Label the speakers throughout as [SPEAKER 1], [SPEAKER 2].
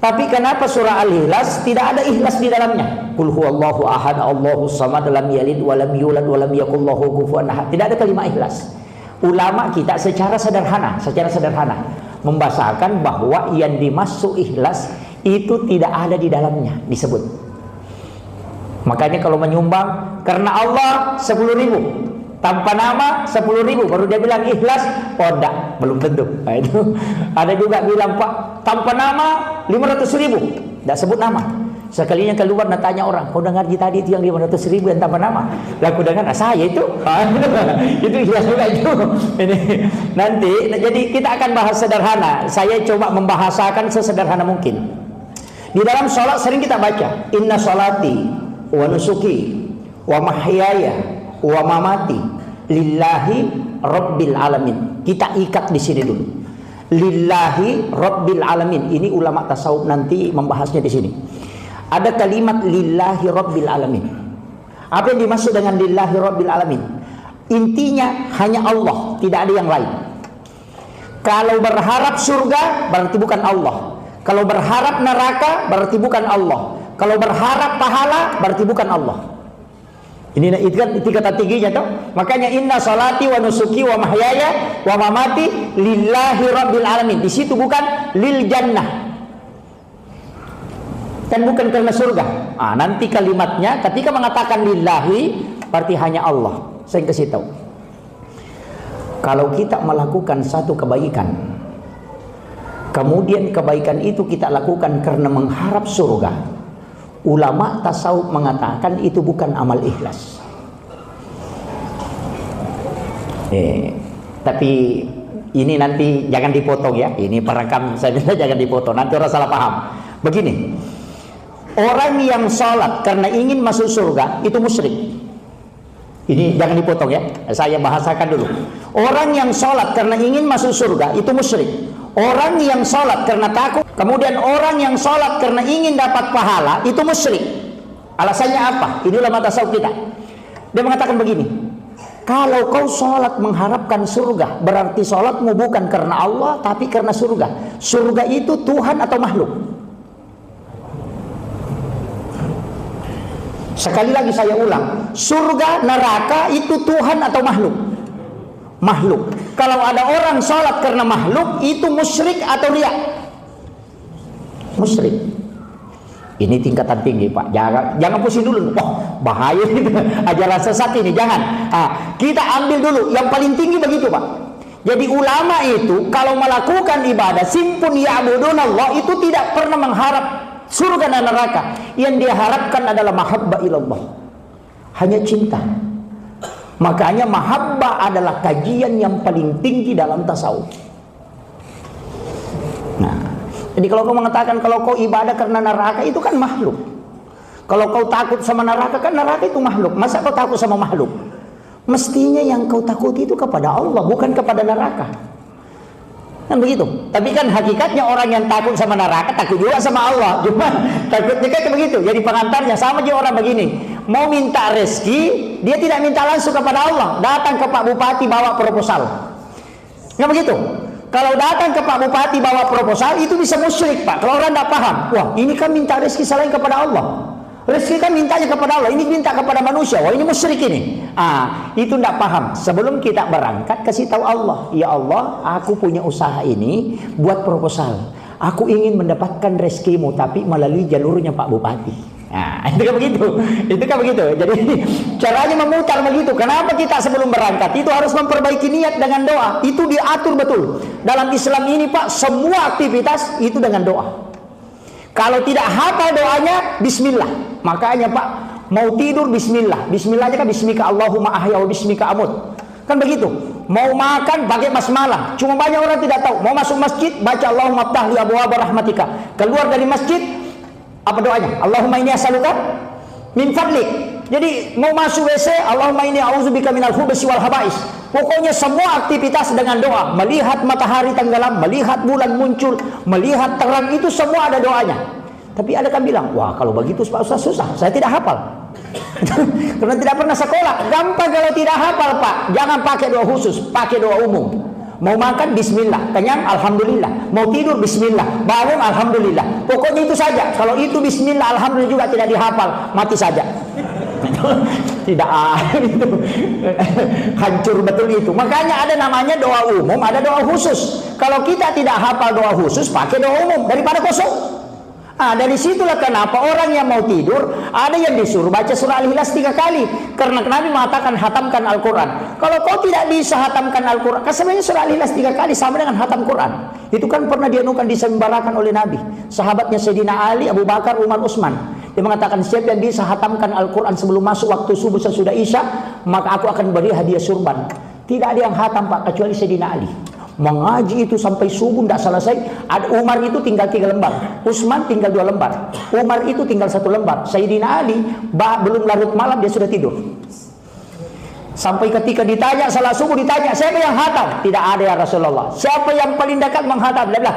[SPEAKER 1] Tapi kenapa surah Al-Ikhlas tidak ada ikhlas di dalamnya? Qul huwallahu ahad, Allahus samad, lam yalid wa lam yulad wa lam yakul lahu kufuwan ahad. Tidak ada kalimat ikhlas. Ulama kita secara sederhana membahasakan bahwa yang dimaksud ikhlas itu tidak ada di dalamnya disebut. Makanya kalau menyumbang karena Allah 10.000, tanpa nama 10.000, baru dia bilang ikhlas. Oh enggak, belum tentu. Nah, itu ada juga bilang Pak tanpa nama 500.000, enggak sebut nama. Sekalinya keluar nak tanya orang, kau dengar tadi itu yang 500.000 yang tanpa nama? Lah aku dengar, saya itu. Itu ikhlas juga itu. Ini nanti, jadi kita akan bahas sederhana. Saya coba membahasakan sesederhana mungkin. Di dalam sholat sering kita baca, inna sholati wa nusuki wa mahyaya wa mamati lillahi rabbil alamin. Kita ikat di sini dulu. Lillahi rabbil alamin. Ini ulama tasawuf nanti membahasnya di sini. Ada kalimat lillahi rabbil alamin. Apa yang dimaksud dengan lillahi rabbil alamin? Intinya hanya Allah, tidak ada yang lain. Kalau berharap surga berarti bukan Allah. Kalau berharap neraka berarti bukan Allah. Kalau berharap pahala berarti bukan Allah. Ini itu kata tingginya toh. Makanya inna salati wa nusuki wa mahyaya wa mamati lillahi rabbil alamin. Di situ bukan lil jannah. Kan bukan karena surga. Nanti kalimatnya ketika mengatakan lillahi berarti hanya Allah. Saya kasih tahu. Kalau kita melakukan satu kebaikan, kemudian kebaikan itu kita lakukan karena mengharap surga, ulama tasawuf mengatakan itu bukan amal ikhlas. Tapi ini nanti jangan dipotong ya. Ini perekam saya minta jangan dipotong. Nanti orang salah paham. Begini, orang yang sholat karena ingin masuk surga itu musyrik. Ini jangan dipotong ya. Saya bahasakan dulu. Orang yang sholat karena ingin masuk surga itu musyrik. Orang yang sholat karena takut, kemudian orang yang sholat karena ingin dapat pahala itu musyrik. Alasannya apa? Ini ulama tasawuf kita. Dia mengatakan begini, kalau kau sholat mengharapkan surga, berarti sholatmu bukan karena Allah tapi karena surga. Surga itu Tuhan atau makhluk? Sekali lagi saya ulang, surga, neraka itu Tuhan atau makhluk? Makhluk. Kalau ada orang sholat karena makhluk, itu musyrik atau riya? Musyrik. Ini tingkatan tinggi Pak. Jangan pusing dulu. Bahaya itu. Ajaran sesat ini, jangan. Kita ambil dulu yang paling tinggi begitu Pak. Jadi ulama itu kalau melakukan ibadah simpun ya'budunallah itu tidak pernah mengharap surga dan neraka. Yang dia harapkan adalah mahabbah ilallah, hanya cinta. Makanya mahabbah adalah kajian yang paling tinggi dalam tasawuf. Nah, jadi kalau kau mengatakan kalau kau ibadah karena neraka itu kan makhluk. Kalau kau takut sama neraka kan neraka itu makhluk. Masa kau takut sama makhluk? Mestinya yang kau takuti itu kepada Allah, bukan kepada neraka. Kan begitu. Tapi kan hakikatnya orang yang takut sama neraka takut juga sama Allah. Cuma takutnya kan begitu. Jadi pengantarnya sama aja orang begini. Mau minta rezeki, dia tidak minta langsung kepada Allah. Datang ke Pak Bupati bawa proposal. Nggak begitu. Kalau datang ke Pak Bupati bawa proposal itu bisa musyrik Pak. Kalau orang tidak paham, wah ini kan minta rezeki selain kepada Allah. Rezeki kan mintanya kepada Allah, ini minta kepada manusia. Wah ini musyrik ini. Itu tidak paham. Sebelum kita berangkat kasih tahu Allah, ya Allah, aku punya usaha ini, buat proposal. Aku ingin mendapatkan rezekimu, tapi melalui jalurnya Pak Bupati. Itu kan begitu. Itu kan begitu. Jadi caranya memutar begitu. Kenapa kita sebelum berangkat itu harus memperbaiki niat dengan doa? Itu diatur betul. Dalam Islam ini Pak, semua aktivitas itu dengan doa. Kalau tidak hafal doanya, bismillah. Makanya Pak, mau tidur bismillah. Bismillahnya kan bismika Allahumma ahya wa bismika amut. Kan begitu. Mau makan pakai basmalah. Cuma banyak orang tidak tahu. Mau masuk masjid baca Allahumma ftah li abwaaba rahmatika. Keluar dari masjid apa doanya? Allahumma inni as'aluka min fadlik. Jadi mau masuk WC, Allahumma inni a'udzubika minal khubuthi wal khaba'is. Pokoknya semua aktivitas dengan doa. Melihat matahari tenggelam, melihat bulan muncul, melihat terang, itu semua ada doanya. Tapi ada kan bilang, wah kalau begitu Pak Ustaz susah, saya tidak hafal. Karena tidak pernah sekolah. Gampang kalau tidak hafal Pak. Jangan pakai doa khusus, pakai doa umum. Mau makan bismillah, kenyang alhamdulillah, mau tidur bismillah, bangun alhamdulillah. Pokoknya itu saja. Kalau itu bismillah alhamdulillah juga tidak dihafal, mati saja. Tidak ada itu. Hancur betul itu. Makanya ada namanya doa umum, ada doa khusus. Kalau kita tidak hafal doa khusus, pakai doa umum daripada kosong. Dari situlah kenapa orang yang mau tidur ada yang disuruh baca surah Al-Ikhlas 3 kali, karena Nabi mengatakan hatamkan Al-Quran. Kalau kau tidak bisa hatamkan Al-Quran, kan sebenarnya surah Al-Ikhlas 3 kali sama dengan hatam Quran. Itu kan pernah dianukan, disembarakan oleh Nabi. Sahabatnya Sayyidina Ali, Abu Bakar, Umar, Utsman. Dia mengatakan siapa yang bisa hatamkan Al-Quran sebelum masuk waktu subuh sesudah Isya, maka aku akan beri hadiah surban. Tidak ada yang hatam Pak kecuali Sayyidina Ali. Mengaji itu sampai subuh tidak selesai. Umar itu tinggal 3 lembar, Utsman tinggal 2 lembar, Umar itu tinggal 1 lembar. Sayyidina Ali belum larut malam dia sudah tidur. Sampai ketika ditanya salat subuh, ditanya siapa yang hatam? Tidak ada ya Rasulullah. Siapa yang paling dekat menghatam? Dia bilang,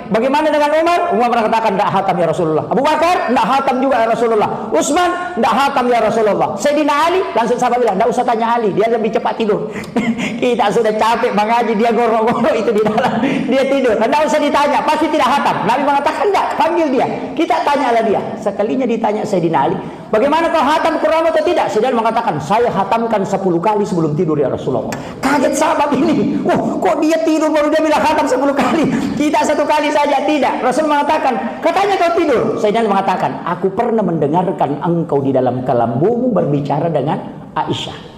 [SPEAKER 1] bagaimana dengan Umar? Umar mengatakan tidak hatam ya Rasulullah. Abu Bakar tidak hatam juga ya Rasulullah. Utsman tidak hatam ya Rasulullah. Sayyidina Ali langsung sahabat bilang, tidak usah tanya Ali, dia lebih cepat tidur. Kita sudah capek mengaji, dia gorok-gorok itu di dalam, dia tidur. Tidak usah ditanya, pasti tidak hatam. Nabi mengatakan tidak, panggil dia, kita tanyalah dia. Sekalinya ditanya Sayyidina Ali, bagaimana kau hatam Quran atau tidak? Sayyidina Ali mengatakan, saya hatamkan 10 kali sebelum tidur ya Rasulullah. Kaget sahabat ini. Kok dia tidur baru dia bilang khatam 10 kali. Kita 1 kali saja. Tidak. Rasul mengatakan, katanya kau tidur. Sayyidina mengatakan, aku pernah mendengarkan engkau di dalam kelambumu berbicara dengan Aisyah.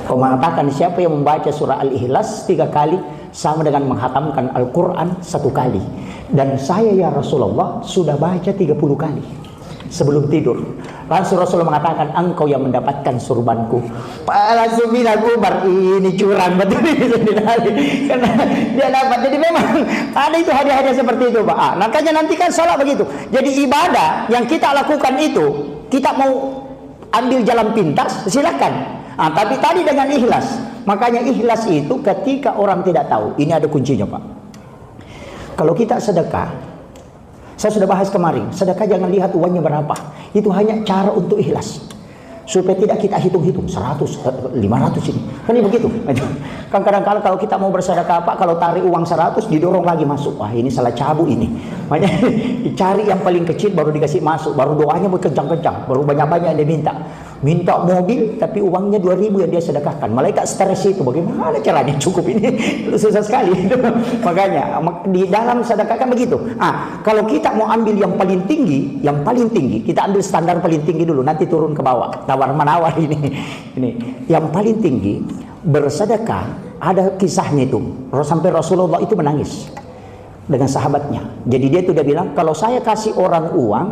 [SPEAKER 1] Kau mengatakan siapa yang membaca surah Al-Ikhlas 3 kali sama dengan menghatamkan Al-Quran 1 kali. Dan saya ya Rasulullah sudah baca 30 kali sebelum tidur. Langsung Rasulullah mengatakan, engkau yang mendapatkan surbanku. Langsung bilang, Umar ini curang betul ini. Karena dia dapat. Jadi memang ada itu hadiah-hadiah seperti itu Pak. Makanya nanti kan sholat begitu. Jadi ibadah yang kita lakukan itu, kita mau ambil jalan pintas, silakan. Tapi tadi dengan ikhlas. Makanya ikhlas itu ketika orang tidak tahu. Ini ada kuncinya Pak. Kalau kita sedekah, saya sudah bahas kemarin, sedekah jangan lihat uangnya berapa. Itu hanya cara untuk ikhlas. Supaya tidak kita hitung-hitung 100, 500 ini. Kan ini begitu. Kan kadang-kadang kalau kita mau bersedekah Pak, kalau tarik uang 100 didorong lagi masuk. Wah, ini salah cabut ini. Makanya dicari yang paling kecil baru dikasih masuk, baru doanya berkencang-kencang, baru banyak-banyak yang dia minta. Minta mobil tapi uangnya 2.000 yang dia sedekahkan. Malaikat stres itu, bagaimana caranya cukup ini? Susah sekali. Makanya di dalam sedekah kan begitu. Kalau kita mau ambil yang paling tinggi, kita ambil standar paling tinggi dulu, nanti turun ke bawah. Tawar-menawar ini. Yang paling tinggi bersedekah, ada kisahnya itu. Sampai Rasulullah itu menangis dengan sahabatnya. Jadi dia itu dia bilang, kalau saya kasih orang uang,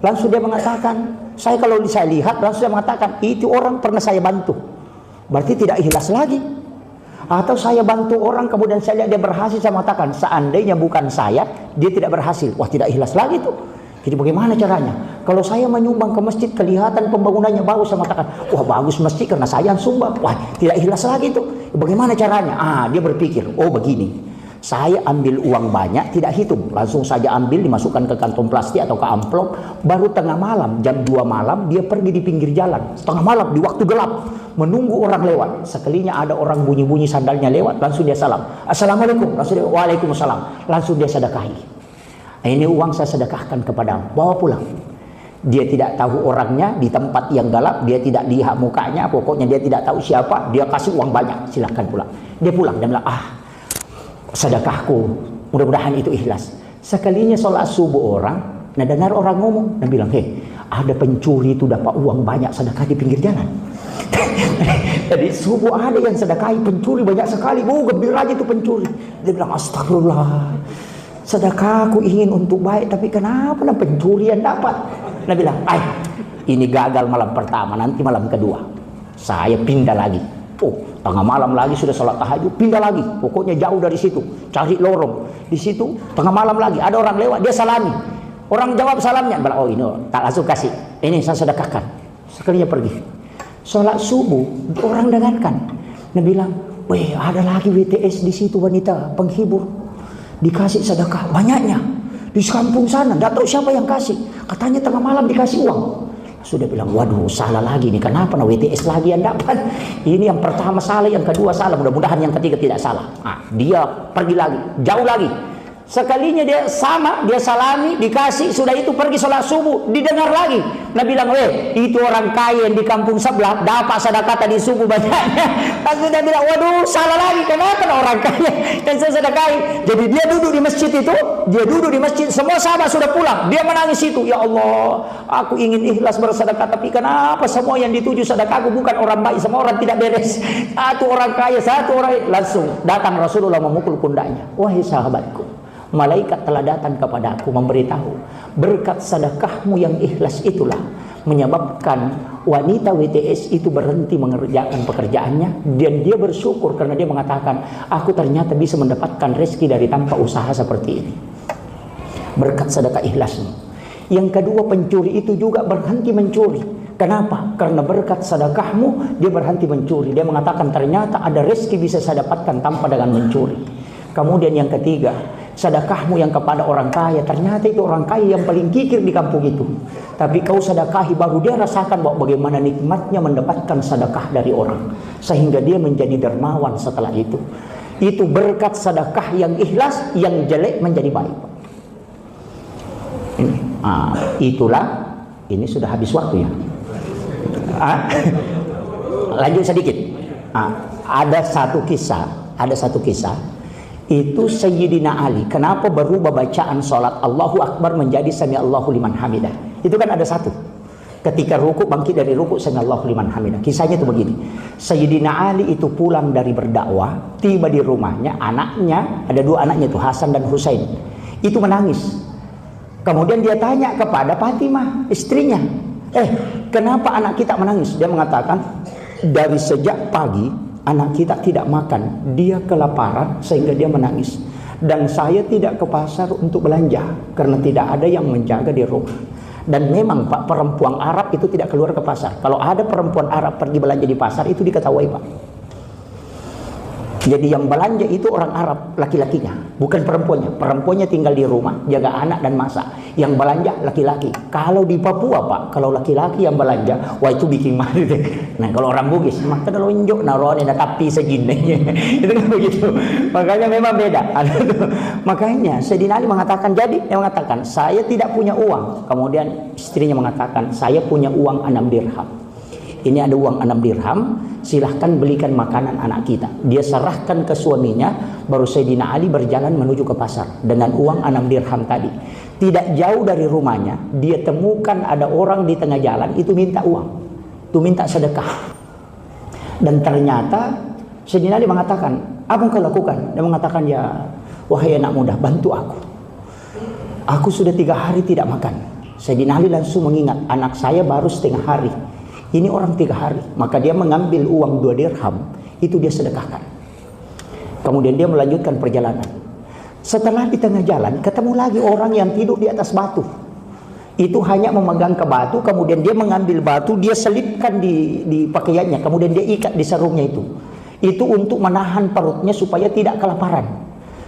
[SPEAKER 1] langsung dia mengatakan, kalau saya lihat langsung dia mengatakan, itu orang pernah saya bantu. Berarti tidak ikhlas lagi. Atau saya bantu orang kemudian saya lihat dia berhasil, saya mengatakan, seandainya bukan saya, dia tidak berhasil. Wah, tidak ikhlas lagi tuh. Jadi bagaimana caranya? Kalau saya menyumbang ke masjid, kelihatan pembangunannya bagus, saya mengatakan, wah bagus masjid karena saya yang sumbang. Wah, tidak ikhlas lagi tuh. Bagaimana caranya? Dia berpikir, oh begini, saya ambil uang banyak, tidak hitung, langsung saja ambil, dimasukkan ke kantong plastik atau ke amplop. Baru tengah malam, jam 2 malam, dia pergi di pinggir jalan, tengah malam, di waktu gelap, menunggu orang lewat. Sekalinya ada orang bunyi-bunyi sandalnya lewat, langsung dia salam, assalamualaikum, langsung dia, waalaikumsalam, langsung dia sedekahi. Ini uang saya sedekahkan kepadamu, bawa pulang. Dia tidak tahu orangnya, di tempat yang gelap, dia tidak lihat mukanya, pokoknya dia tidak tahu siapa, dia kasih uang banyak, silahkan pulang. Dia pulang, dia bilang, sedekahku, mudah-mudahan itu ikhlas. Sekalinya sholat subuh orang, dengar orang ngomong, dan bilang, ada pencuri itu dapat uang banyak sedekah di pinggir jalan. Jadi subuh ada yang sedekahi, pencuri banyak sekali, gembira aja itu pencuri. Dia bilang, astagfirullah, sedekahku ingin untuk baik, tapi kenapa pencurian dapat? Dia bilang, ini gagal malam pertama, nanti malam kedua saya pindah lagi. Tengah malam lagi sudah sholat tahajud, pindah lagi, pokoknya jauh dari situ, cari lorong di situ. Tengah malam lagi ada orang lewat, dia salami, orang jawab salamnya, bilang, ini tak langsung kasih, ini saya sedekahkan. Sekalinya pergi sholat subuh, orang dengarkan, dia bilang, ada lagi WTS di situ, wanita penghibur, dikasih sedekah banyaknya di kampung sana, tidak tahu siapa yang kasih, katanya tengah malam dikasih uang. Sudah bilang, waduh salah lagi nih, kenapa WTS lagi yang dapat? Ini yang pertama salah, yang kedua salah, mudah-mudahan yang ketiga tidak salah. Nah, dia pergi lagi, jauh lagi. Sekalinya dia sama, dia salami, dikasih, sudah itu pergi sholat subuh, didengar lagi. Nah bilang, itu orang kaya yang di kampung sebelah dapat sedekah tadi subuh banyaknya. Lalu dia bilang, waduh salah lagi, kenapa orang kaya yang saya sedekahi? Jadi dia duduk di masjid itu, semua sahabat sudah pulang, dia menangis itu. Ya Allah, aku ingin ikhlas bersedekah, tapi kenapa semua yang dituju sedekahku bukan orang baik, semua orang tidak beres. Satu orang kaya, satu orang. Langsung datang Rasulullah memukul pundaknya. Wahai sahabatku, malaikat telah datang kepadaku memberitahu, berkat sedekahmu yang ikhlas itulah menyebabkan wanita WTS itu berhenti mengerjakan pekerjaannya, dan dia bersyukur karena dia mengatakan, aku ternyata bisa mendapatkan rezeki dari tanpa usaha seperti ini. Berkat sedekah ikhlasmu. Yang kedua, pencuri itu juga berhenti mencuri. Kenapa? Karena berkat sedekahmu dia berhenti mencuri. Dia mengatakan, ternyata ada rezeki bisa saya dapatkan tanpa dengan mencuri. Kemudian yang ketiga, sedekahmu yang kepada orang kaya, ternyata itu orang kaya yang paling kikir di kampung itu. Tapi kau sedekahi, baru dia rasakan bahwa bagaimana nikmatnya mendapatkan sedekah dari orang, sehingga dia menjadi dermawan setelah itu. Itu berkat sedekah yang ikhlas, yang jelek menjadi baik. Itulah, ini sudah habis waktu ya. Lanjut sedikit. Ada satu kisah. Itu Sayyidina Ali. Kenapa berubah bacaan sholat Allahu Akbar menjadi Sami Allahu liman hamidah? Itu kan ada satu. Ketika ruku, bangkit dari ruku, Sami Allahu liman hamidah. Kisahnya itu begini. Sayyidina Ali itu pulang dari berdakwah, tiba di rumahnya, anaknya, ada dua anaknya itu, Hasan dan Husain. Itu menangis. Kemudian dia tanya kepada Fatimah, istrinya, kenapa anak kita menangis? Dia mengatakan, dari sejak pagi anak kita tidak makan, dia kelaparan sehingga dia menangis. Dan saya tidak ke pasar untuk belanja karena tidak ada yang menjaga di rumah. Dan memang Pak, perempuan Arab itu tidak keluar ke pasar. Kalau ada perempuan Arab pergi belanja di pasar, itu diketahui Pak. Jadi yang belanja itu orang Arab, laki-lakinya, bukan perempuannya. Perempuannya tinggal di rumah, jaga anak dan masak. Yang belanja laki-laki. Kalau di Papua Pak, kalau laki-laki yang belanja, wah itu bikin malu deh. Nah kalau orang Bugis, maka lonjok narone tapi segini. Itu kan begitu. Makanya memang beda. Makanya Sayyidina Ali mengatakan, jadi dia mengatakan, saya tidak punya uang. Kemudian istrinya mengatakan, saya punya uang 6 dirham. Ini ada uang 6 dirham, silahkan belikan makanan anak kita. Dia serahkan ke suaminya, baru Sayyidina Ali berjalan menuju ke pasar dengan uang 6 dirham tadi. Tidak jauh dari rumahnya, dia temukan ada orang di tengah jalan itu minta uang, itu minta sedekah. Dan ternyata Sayyidina Ali mengatakan, apa yang kau lakukan? Dia mengatakan, ya wahai anak muda, bantu aku. Aku sudah 3 hari tidak makan. Sayyidina Ali langsung mengingat, anak saya baru setengah hari. Ini orang 3 hari, maka dia mengambil uang 2 dirham, itu dia sedekahkan. Kemudian dia melanjutkan perjalanan. Setelah di tengah jalan, ketemu lagi orang yang tidur di atas batu. Itu hanya memegang ke batu, kemudian dia mengambil batu, dia selipkan di pakaiannya, kemudian dia ikat di sarungnya itu. Itu untuk menahan perutnya supaya tidak kelaparan.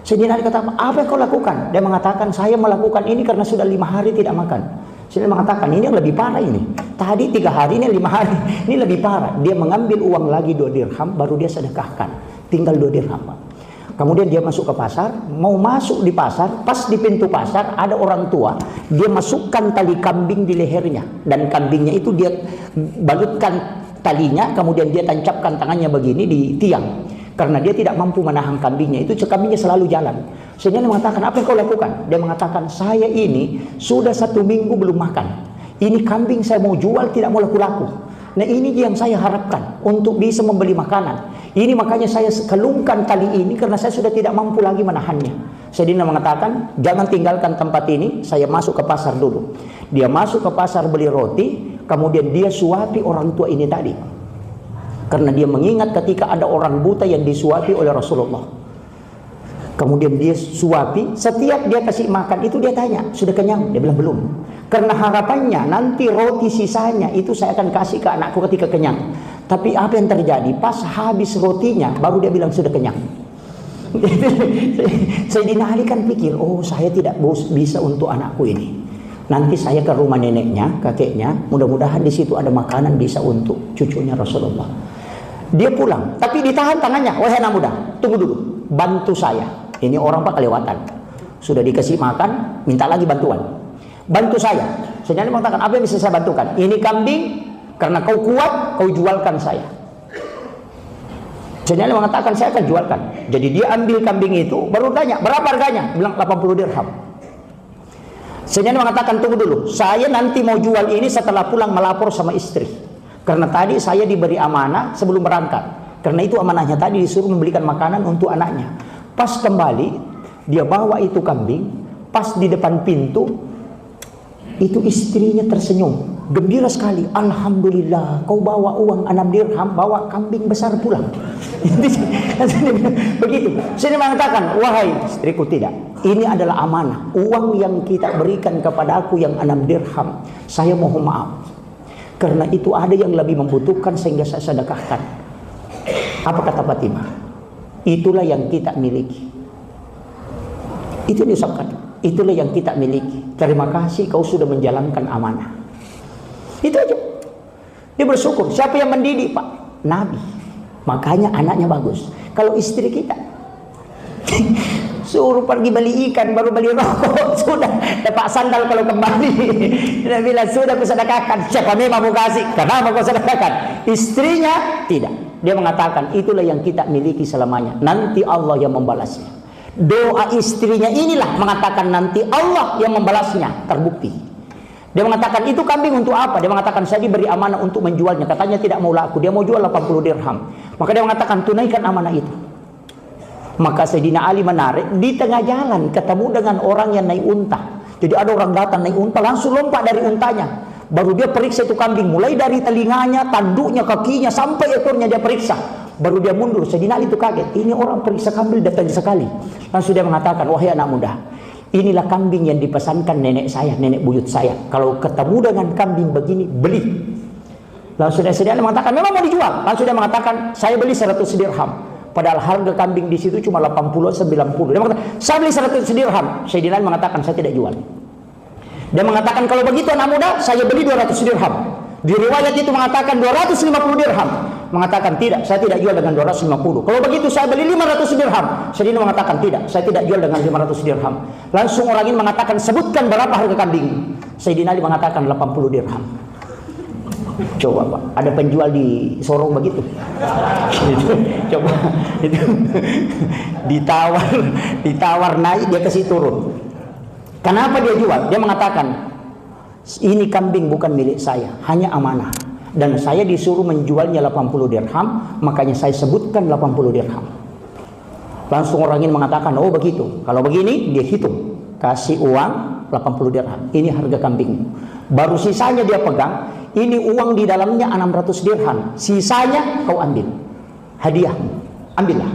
[SPEAKER 1] Sayyidina Ali kata, apa yang kau lakukan? Dia mengatakan, saya melakukan ini karena sudah 5 hari tidak makan. Saya mengatakan, ini yang lebih parah ini. Tadi 3 hari, ini 5 hari. Ini lebih parah. Dia mengambil uang lagi 2 dirham, baru dia sedekahkan. Tinggal 2 dirham. Kemudian dia masuk ke pasar. Mau masuk di pasar, pas di pintu pasar ada orang tua. Dia masukkan tali kambing di lehernya. Dan kambingnya itu dia balutkan talinya, kemudian dia tancapkan tangannya begini di tiang. Karena dia tidak mampu menahan kambingnya, itu kambingnya selalu jalan. Sehingga dia mengatakan, apa yang kau lakukan? Dia mengatakan, saya ini sudah 1 minggu belum makan. Ini kambing saya mau jual tidak mau laku-laku. Nah ini yang saya harapkan untuk bisa membeli makanan. Ini makanya saya kelungkan tali ini karena saya sudah tidak mampu lagi menahannya. Sayyidina mengatakan, jangan tinggalkan tempat ini, saya masuk ke pasar dulu. Dia masuk ke pasar beli roti, kemudian dia suapi orang tua ini tadi. Karena dia mengingat ketika ada orang buta yang disuapi oleh Rasulullah. Kemudian dia suapi, setiap dia kasih makan itu dia tanya, sudah kenyang? Dia bilang belum. Karena harapannya nanti roti sisanya itu saya akan kasih ke anakku ketika kenyang. Tapi apa yang terjadi? Pas habis rotinya baru dia bilang sudah kenyang. Sayyidina Ali kan pikir, oh saya tidak bisa untuk anakku ini. Nanti saya ke rumah neneknya, kakeknya, mudah-mudahan di situ ada makanan bisa untuk cucunya Rasulullah. Dia pulang, tapi ditahan tangannya. Wahai anak muda, tunggu dulu, bantu saya. Ini orang Pak kelewatan. Sudah dikasih makan, minta lagi bantuan. Bantu saya. Saya mengatakan, apa yang bisa saya bantukan? Ini kambing, karena kau kuat, kau jualkan saya. Saya mengatakan, saya akan jualkan. Jadi dia ambil kambing itu, baru tanya, berapa harganya? Bilang 80 dirham. Saya mengatakan, tunggu dulu, saya nanti mau jual ini setelah pulang melapor sama istri. Karena tadi saya diberi amanah sebelum berangkat. Karena itu amanahnya tadi disuruh membelikan makanan untuk anaknya. Pas kembali, dia bawa itu kambing, pas di depan pintu, itu istrinya tersenyum. Gembira sekali. Alhamdulillah, kau bawa uang 6 dirham, bawa kambing besar pulang. Begitu. Saya mengatakan, wahai istriku, tidak. Ini adalah amanah. Uang yang kita berikan kepada aku yang 6 dirham. Saya mohon maaf. Karena itu ada yang lebih membutuhkan sehingga saya sedekahkan. Apa kata Fatimah? Itulah yang kita miliki. Itu disebutkan. Itulah yang kita miliki. Terima kasih kau sudah menjalankan amanah. Itu aja. Dia bersyukur. Siapa yang mendidik, Pak? Nabi. Makanya anaknya bagus. Kalau istri kita suruh pergi beli ikan, baru beli rokok, sudah dapat sandal kalau kembali. Dia bilang, sudah aku sedekahkan. Siapa memang mau kasih? Kenapa kau sedekahkan? Istrinya tidak. Dia mengatakan, itulah yang kita miliki selamanya. Nanti Allah yang membalasnya. Doa istrinya inilah mengatakan nanti Allah yang membalasnya. Terbukti. Dia mengatakan, itu kambing untuk apa? Dia mengatakan, saya diberi amanah untuk menjualnya. Katanya tidak mau laku. Dia mau jual 80 dirham. Maka dia mengatakan, tunaikan amanah itu. Maka Sayyidina Ali menarik. Di tengah jalan ketemu dengan orang yang naik unta. Jadi ada orang datang naik unta, langsung lompat dari untanya. Baru dia periksa itu kambing. Mulai dari telinganya, tanduknya, kakinya, sampai ekornya dia periksa. Baru dia mundur. Sayyidina Ali itu kaget. Ini orang periksa kambing detail sekali. Langsung dia mengatakan, wahai anak muda, inilah kambing yang dipesankan nenek saya, nenek buyut saya. Kalau ketemu dengan kambing begini, beli. Langsung dia mengatakan, memang mau dijual. Langsung dia mengatakan, saya beli 100 dirham. Padahal harga kambing di situ cuma 80-90. Dia mengatakan, saya beli 100 dirham. Sayyidina Ali mengatakan, saya tidak jual. Dia mengatakan, kalau begitu anak muda, saya beli 200 dirham. Di riwayat itu mengatakan 250 dirham. Mengatakan, tidak, saya tidak jual dengan 250. Kalau begitu saya beli 500 dirham. Sayyidina mengatakan, tidak, saya tidak jual dengan 500 dirham. Langsung orang ini mengatakan, sebutkan berapa harga kambing. Sayyidina Ali mengatakan 80 dirham. Coba Pak, ada penjual di Sorong begitu. Coba itu ditawar naik, dia kasih turun. Kenapa dia jual? Dia mengatakan, ini kambing bukan milik saya, hanya amanah. Dan saya disuruh menjualnya 80 dirham, makanya saya sebutkan 80 dirham. Langsung orang ini mengatakan, oh begitu. Kalau begini, dia hitung. Kasih uang 80 dirham. Ini harga kambingmu. Baru sisanya dia pegang. Ini uang di dalamnya 600 dirham. Sisanya kau ambil. Hadiahmu. Ambillah.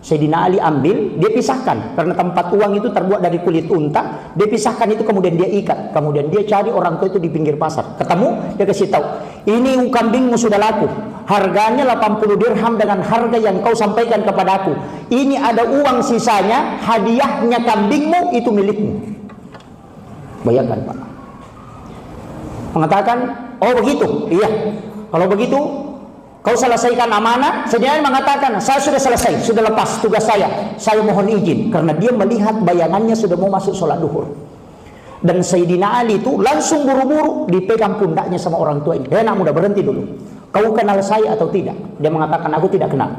[SPEAKER 1] Sayyidina Ali ambil, dia pisahkan. Karena tempat uang itu terbuat dari kulit unta. Dia pisahkan itu, kemudian dia ikat. Kemudian dia cari orang tua itu di pinggir pasar. Ketemu, dia kasih tahu. Ini kambingmu sudah laku. Harganya 80 dirham dengan harga yang kau sampaikan kepada aku. Ini ada uang sisanya, hadiahnya kambingmu, itu milikmu. Bayangkan Pak. Mengatakan, oh begitu, iya. Kalau begitu, kau selesaikan amanah. Sayyidina Ali mengatakan, saya sudah selesai, sudah lepas tugas saya. Saya mohon izin, karena dia melihat bayangannya sudah mau masuk sholat duhur. Dan Sayyidina Ali itu langsung buru-buru dipegang pundaknya sama orang tua ini. Anak muda, berhenti dulu. Kau kenal saya atau tidak? Dia mengatakan, aku tidak kenal.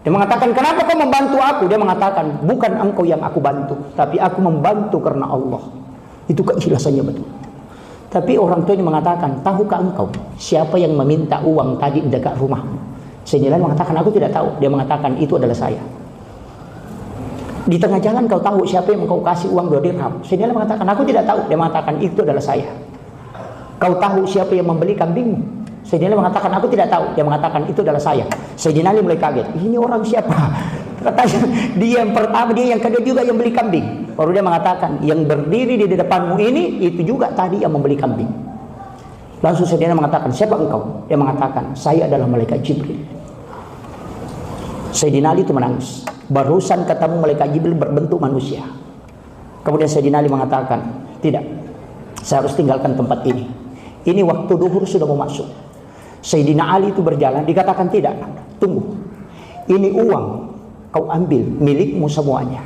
[SPEAKER 1] Dia mengatakan, kenapa kau membantu aku? Dia mengatakan, bukan engkau yang aku bantu, tapi aku membantu karena Allah. Itu keikhlasannya betul. Tapi orang tua ini mengatakan, tahukah engkau siapa yang meminta uang tadi dekat rumahmu? Sayyidina Ali mengatakan, aku tidak tahu. Dia mengatakan, itu adalah saya. Di tengah jalan kau tahu siapa yang kau kasih uang 2 dirham? Sayyidina Ali mengatakan, aku tidak tahu. Dia mengatakan, itu adalah saya. Kau tahu siapa yang membeli kambingmu? Sayyidina Ali mengatakan, aku tidak tahu. Dia mengatakan, itu adalah saya. Sayyidina Ali mulai kaget. Ini orang siapa? Katanya, dia yang pertama, dia yang kedua juga yang beli kambing. Baru dia mengatakan, yang berdiri di depanmu ini, itu juga tadi yang membeli kambing. Langsung Sayyidina mengatakan, siapa engkau? Dia mengatakan, saya adalah malaikat Jibril. Sayyidina Ali itu menangis. Barusan ketemu malaikat Jibril berbentuk manusia. Kemudian Sayyidina Ali mengatakan, tidak, Saya harus tinggalkan tempat ini. Ini waktu duhur sudah mau masuk. Sayyidina Ali itu berjalan, dikatakan tidak, tunggu. Ini uang, kau ambil, milikmu semuanya.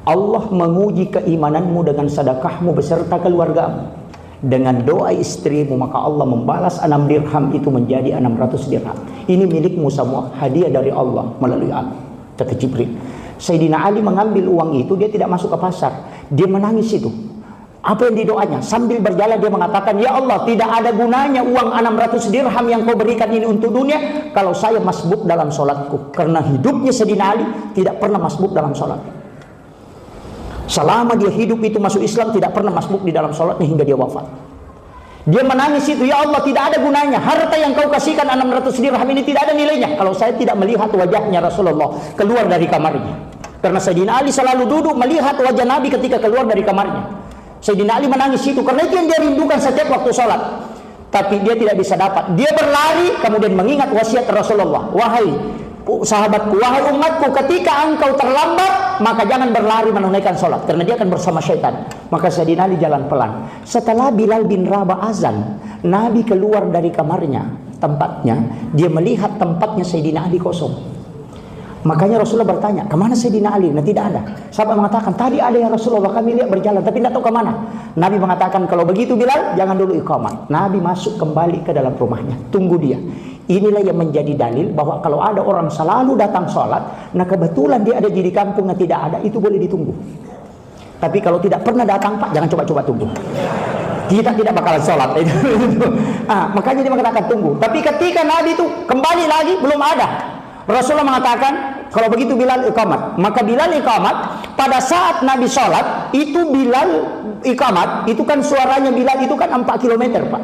[SPEAKER 1] Allah menguji keimananmu dengan sedekahmu beserta keluargamu. Dengan doa istrimu, maka Allah membalas 6 dirham itu menjadi 600 dirham. Ini milikmu semua, hadiah dari Allah melalui aku, kata Jibril. Sayyidina Ali mengambil uang itu, dia tidak masuk ke pasar. Dia menangis itu. Apa yang didoanya? Sambil berjalan dia mengatakan, ya Allah, tidak ada gunanya uang 600 dirham yang kau berikan ini untuk dunia kalau saya masbuk dalam sholatku. Karena hidupnya Sayyidina Ali tidak pernah masbuk dalam sholat. Selama dia hidup itu masuk Islam, tidak pernah masbuk di dalam sholatnya hingga dia wafat. Dia menangis itu, ya Allah, tidak ada gunanya harta yang kau kasihkan 600 dirham ini tidak ada nilainya kalau saya tidak melihat wajahnya Rasulullah keluar dari kamarnya. Karena Sayyidina Ali selalu duduk melihat wajah Nabi ketika keluar dari kamarnya. Sayyidina Ali menangis itu karena itu yang dia rindukan setiap waktu sholat. Tapi dia tidak bisa dapat. Dia berlari kemudian mengingat wasiat Rasulullah. Wahai sahabatku, wahai umatku, ketika engkau terlambat maka jangan berlari menunaikan sholat karena dia akan bersama syaitan. Maka Sayyidina Ali jalan pelan. Setelah Bilal bin Rabah azan, Nabi keluar dari kamarnya, tempatnya, dia melihat tempatnya Sayyidina Ali kosong. Makanya Rasulullah bertanya, kemana Sayyidina Ali? Nah, tidak ada. Sahabat mengatakan, tadi ada ya Rasulullah, kami lihat berjalan, tapi tidak tahu kemana. Nabi mengatakan, kalau begitu Bilal, jangan dulu iqamah. Nabi masuk kembali ke dalam rumahnya, tunggu dia. Inilah yang menjadi dalil bahwa kalau ada orang selalu datang sholat, nah kebetulan dia ada di kampungnya tidak ada, itu boleh ditunggu. Tapi kalau tidak pernah datang, Pak, jangan coba-coba tunggu. Kita tidak bakalan sholat. Makanya dia mengatakan tunggu. Tapi ketika Nabi itu kembali lagi, belum ada. Rasulullah mengatakan, kalau begitu Bilal iqamat. Maka Bilal iqamat, pada saat Nabi sholat, itu Bilal iqamat, itu kan suaranya Bilal itu kan 4 km, Pak.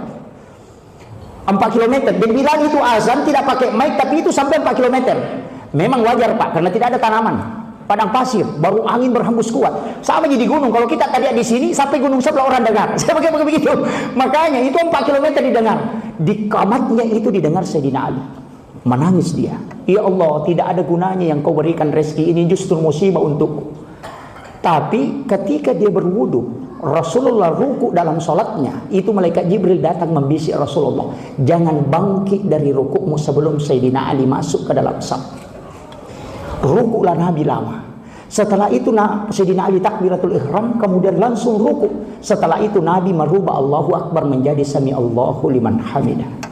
[SPEAKER 1] 4 km. Dan Bilal itu azan tidak pakai mic, tapi itu sampai 4 km. Memang wajar, Pak, karena tidak ada tanaman. Padang pasir, baru angin berhembus kuat. Sama di gunung, kalau kita tadi di sini, sampai gunung sebelah orang dengar. Saya pakai begitu. Makanya itu 4 km didengar. Di qamatnya itu didengar Sayyidina Ali. Menangis dia, ya Allah, tidak ada gunanya yang kau berikan rezeki ini, justru musibah untukku. Tapi ketika dia berwudu, Rasulullah ruku dalam sholatnya, itu malaikat Jibril datang membisik Rasulullah, jangan bangkit dari rukukmu sebelum Sayyidina Ali masuk ke dalam saf. Rukulah Nabi lama. Setelah itu Sayyidina Ali takbiratul ihram, kemudian langsung ruku. Setelah itu Nabi merubah Allahu Akbar menjadi Sami Allahu liman hamidah.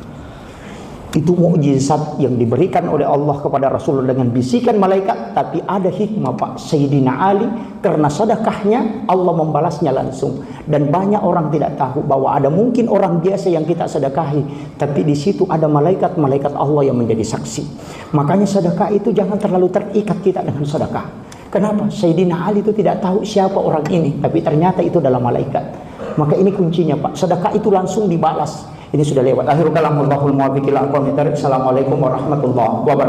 [SPEAKER 1] Itu mukjizat yang diberikan oleh Allah kepada Rasulullah dengan bisikan malaikat. Tapi ada hikmah, Pak. Sayyidina Ali karena sedekahnya Allah membalasnya langsung. Dan banyak orang tidak tahu bahwa ada mungkin orang biasa yang kita sedekahi, tapi di situ ada malaikat-malaikat Allah yang menjadi saksi. Makanya sedekah itu jangan terlalu terikat kita dengan sedekah. Kenapa? Sayyidina Ali itu tidak tahu siapa orang ini, tapi ternyata itu adalah malaikat. Maka ini kuncinya, Pak. Sedekah itu langsung dibalas. Ini sudah lewat. Akhirul kalam, wallahul muwaffiq ila aqwamit thoriq. Assalamualaikum warahmatullahi wabarakatuh.